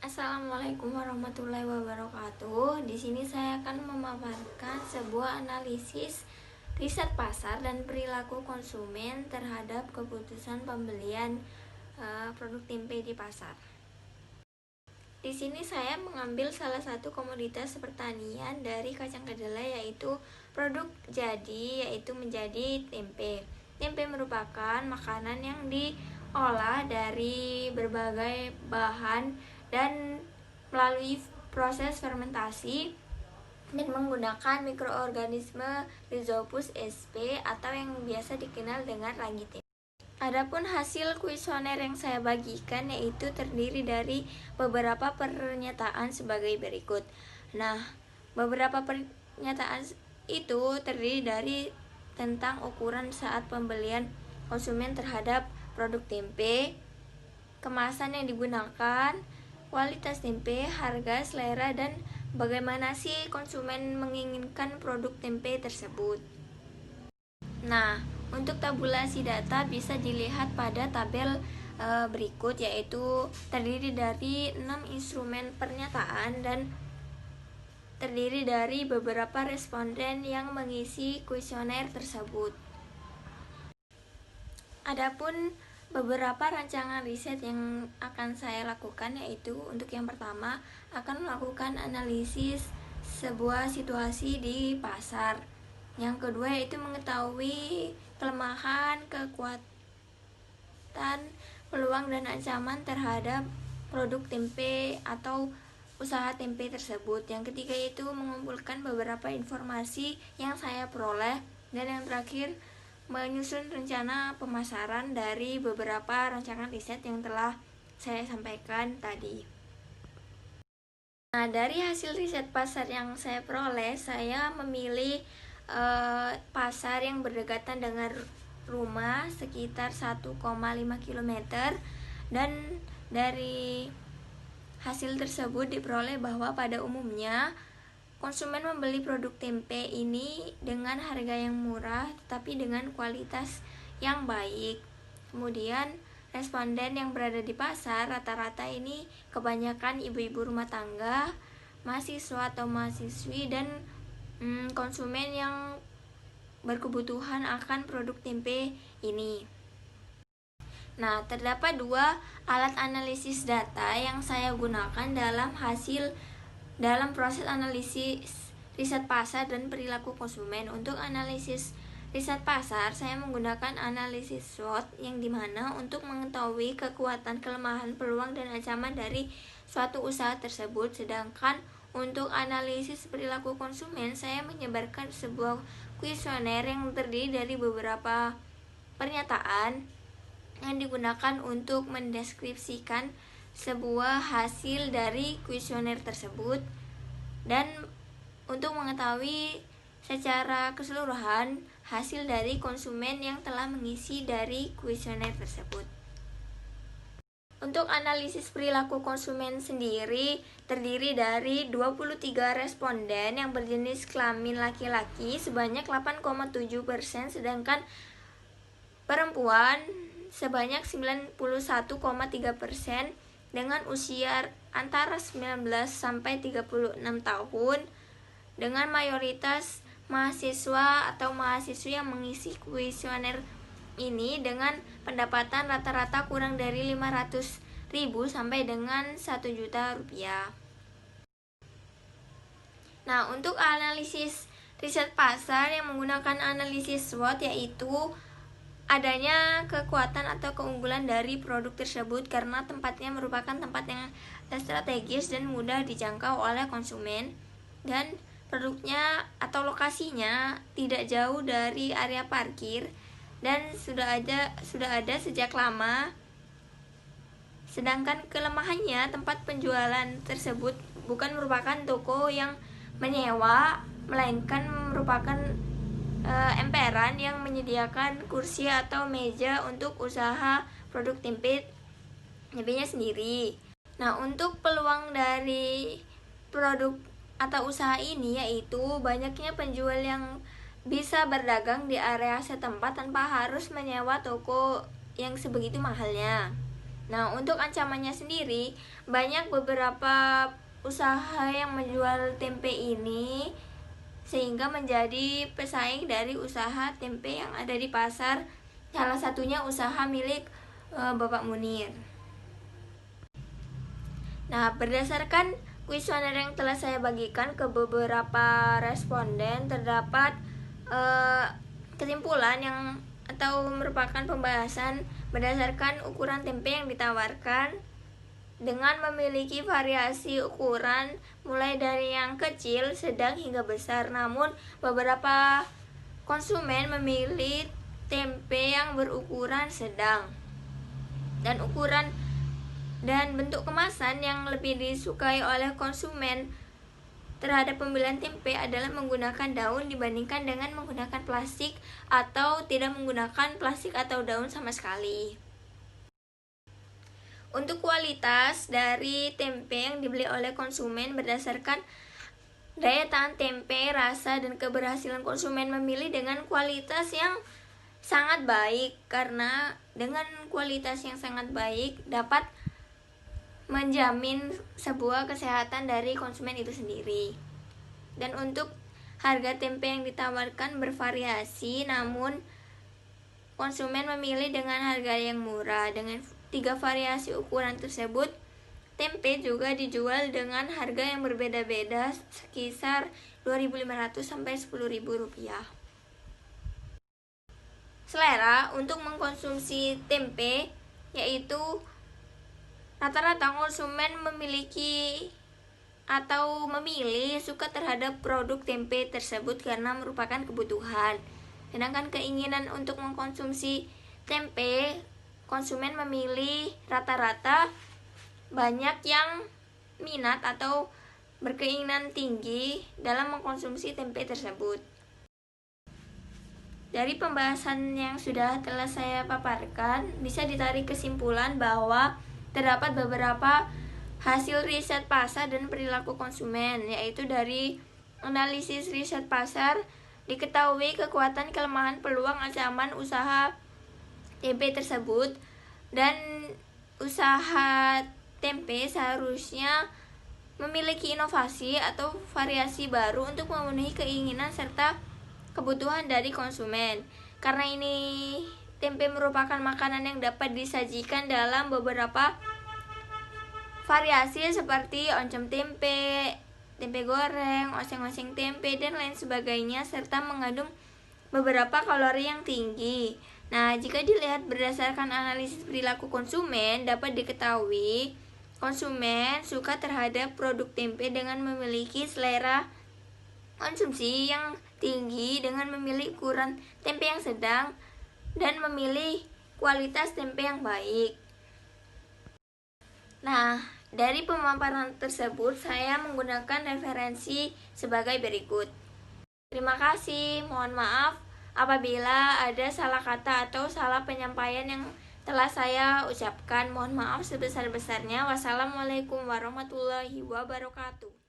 Assalamualaikum warahmatullahi wabarakatuh. Di sini saya akan memaparkan sebuah analisis riset pasar dan perilaku konsumen terhadap keputusan pembelian produk tempe di pasar. Di sini saya mengambil salah satu komoditas pertanian dari kacang kedelai, yaitu produk jadi, yaitu menjadi tempe. Tempe merupakan makanan yang diolah dari berbagai bahan dan melalui proses fermentasi dan menggunakan mikroorganisme Rhizopus sp atau yang biasa dikenal dengan ragi tempe. Adapun hasil kuesioner yang saya bagikan yaitu terdiri dari beberapa pernyataan sebagai berikut. Nah, beberapa pernyataan itu terdiri dari tentang ukuran saat pembelian konsumen terhadap produk tempe, kemasan yang digunakan, kualitas tempe, harga, selera, dan bagaimana sih konsumen menginginkan produk tempe tersebut. Nah, untuk tabulasi data bisa dilihat pada tabel berikut, yaitu terdiri dari 6 instrumen pernyataan dan terdiri dari beberapa responden yang mengisi kuesioner tersebut. Adapun beberapa rancangan riset yang akan saya lakukan, yaitu untuk yang pertama akan melakukan analisis sebuah situasi di pasar. Yang kedua yaitu mengetahui kelemahan, kekuatan, peluang dan ancaman terhadap produk tempe atau usaha tempe tersebut. Yang ketiga yaitu mengumpulkan beberapa informasi yang saya peroleh, dan yang terakhir menyusun rencana pemasaran dari beberapa rancangan riset yang telah saya sampaikan tadi. Nah, dari hasil riset pasar yang saya peroleh, saya memilih pasar yang berdekatan dengan rumah sekitar 1,5 km, dan dari hasil tersebut diperoleh bahwa pada umumnya konsumen membeli produk tempe ini dengan harga yang murah tetapi dengan kualitas yang baik. Kemudian responden yang berada di pasar rata-rata ini kebanyakan ibu-ibu rumah tangga, mahasiswa atau mahasiswi, dan konsumen yang berkebutuhan akan produk tempe ini. Nah, terdapat 2 alat analisis data yang saya gunakan dalam proses analisis riset pasar dan perilaku konsumen. Untuk analisis riset pasar, saya menggunakan analisis SWOT, yang dimana untuk mengetahui kekuatan, kelemahan, peluang, dan ancaman dari suatu usaha tersebut. Sedangkan untuk analisis perilaku konsumen, saya menyebarkan sebuah kuesioner yang terdiri dari beberapa pernyataan yang digunakan untuk mendeskripsikan sebuah hasil dari kuesioner tersebut, dan untuk mengetahui secara keseluruhan hasil dari konsumen yang telah mengisi dari kuesioner tersebut. Untuk analisis perilaku konsumen sendiri terdiri dari 23 responden yang berjenis kelamin laki-laki sebanyak 8,7%, sedangkan perempuan sebanyak 91,3% dengan usia antara 19 sampai 36 tahun, dengan mayoritas mahasiswa atau mahasiswi yang mengisi kuesioner ini dengan pendapatan rata-rata kurang dari 500.000 sampai dengan 1 juta rupiah. Nah, untuk analisis riset pasar yang menggunakan analisis SWOT, yaitu adanya kekuatan atau keunggulan dari produk tersebut karena tempatnya merupakan tempat yang strategis dan mudah dijangkau oleh konsumen, dan produknya atau lokasinya tidak jauh dari area parkir dan sudah ada sejak lama. Sedangkan kelemahannya, tempat penjualan tersebut bukan merupakan toko yang menyewa, melainkan merupakan emperan yang menyediakan kursi atau meja untuk usaha produk tempenya sendiri. Nah, untuk peluang dari produk atau usaha ini yaitu banyaknya penjual yang bisa berdagang di area setempat tanpa harus menyewa toko yang sebegitu mahalnya. Nah, untuk ancamannya sendiri, banyak beberapa usaha yang menjual tempe ini sehingga menjadi pesaing dari usaha tempe yang ada di pasar. Salah satunya usaha milik Bapak Munir. Nah, berdasarkan kuesioner yang telah saya bagikan ke beberapa responden, terdapat kesimpulan yang atau merupakan pembahasan berdasarkan ukuran tempe yang ditawarkan dengan memiliki variasi ukuran mulai dari yang kecil, sedang hingga besar. Namun beberapa konsumen memilih tempe yang berukuran sedang dan bentuk kemasan yang lebih disukai oleh konsumen terhadap pembelian tempe adalah menggunakan daun dibandingkan dengan menggunakan plastik atau tidak menggunakan plastik atau daun sama sekali. Untuk kualitas dari tempe yang dibeli oleh konsumen berdasarkan daya tahan tempe, rasa, dan keberhasilan konsumen memilih dengan kualitas yang sangat baik, karena dengan kualitas yang sangat baik dapat menjamin sebuah kesehatan dari konsumen itu sendiri. Dan untuk harga tempe yang ditawarkan bervariasi, namun konsumen memilih dengan harga yang murah. Dengan 3 variasi ukuran tersebut, tempe juga dijual dengan harga yang berbeda-beda, sekitar 2.500 sampai 10.000 rupiah. Selera untuk mengkonsumsi tempe, yaitu rata-rata konsumen memiliki atau memilih suka terhadap produk tempe tersebut karena merupakan kebutuhan. Sedangkan keinginan untuk mengkonsumsi tempe, konsumen memilih rata-rata banyak yang minat atau berkeinginan tinggi dalam mengkonsumsi tempe tersebut. Dari pembahasan yang sudah telah saya paparkan, bisa ditarik kesimpulan bahwa terdapat beberapa hasil riset pasar dan perilaku konsumen, yaitu dari analisis riset pasar diketahui kekuatan, kelemahan, peluang, ancaman usaha tempe tersebut, dan usaha tempe seharusnya memiliki inovasi atau variasi baru untuk memenuhi keinginan serta kebutuhan dari konsumen. Karena ini tempe merupakan makanan yang dapat disajikan dalam beberapa variasi seperti oncom tempe, tempe goreng, oseng-oseng tempe, dan lain sebagainya, serta mengandung beberapa kalori yang tinggi. Nah, jika dilihat berdasarkan analisis perilaku konsumen, dapat diketahui konsumen suka terhadap produk tempe dengan memiliki selera konsumsi yang tinggi, dengan memilih ukuran tempe yang sedang, dan memilih kualitas tempe yang baik. Nah, dari pemaparan tersebut saya menggunakan referensi sebagai berikut. Terima kasih, mohon maaf apabila ada salah kata atau salah penyampaian yang telah saya ucapkan. Mohon maaf sebesar-besarnya. Wassalamualaikum warahmatullahi wabarakatuh.